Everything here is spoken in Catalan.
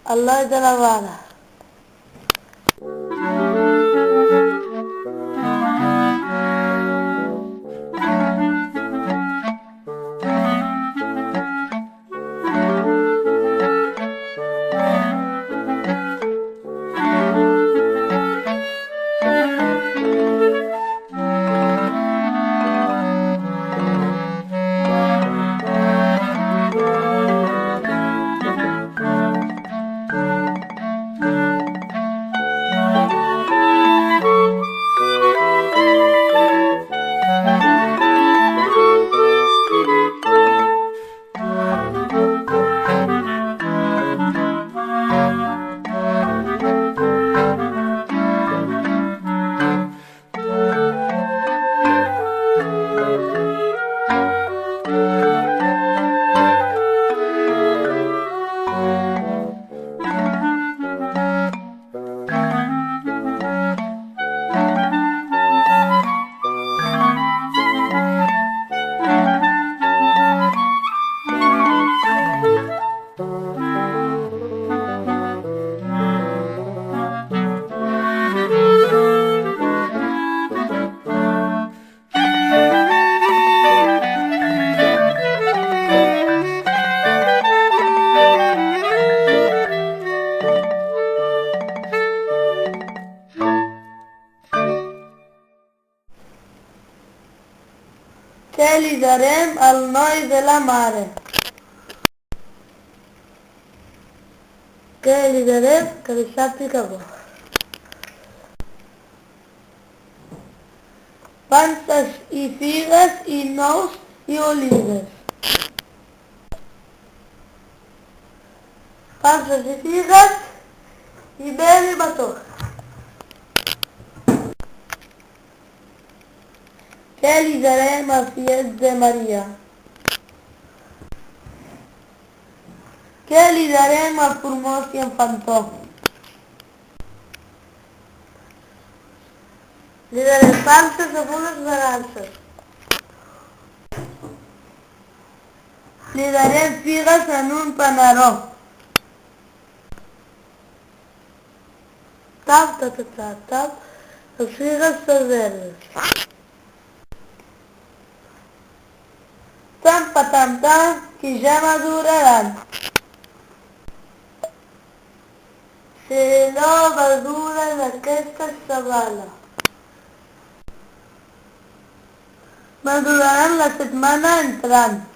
Allah de la Vara. Què li darem al noi de la mare? Què li darem que li sàpiga bo? Panses i figues i nous i olives. Panses i figues i mel i mató. Què li darem al fillet de Maria? Què li darem al formós i infantó? Li darem panses amb unes varances. Li darem figues en un panaró. Tap, tap, tap, tap, tap, les figues són verdes. Tam, patam, tam, que ja maduraran. Si no maduren aquesta setmana, maduraran la setmana entrant.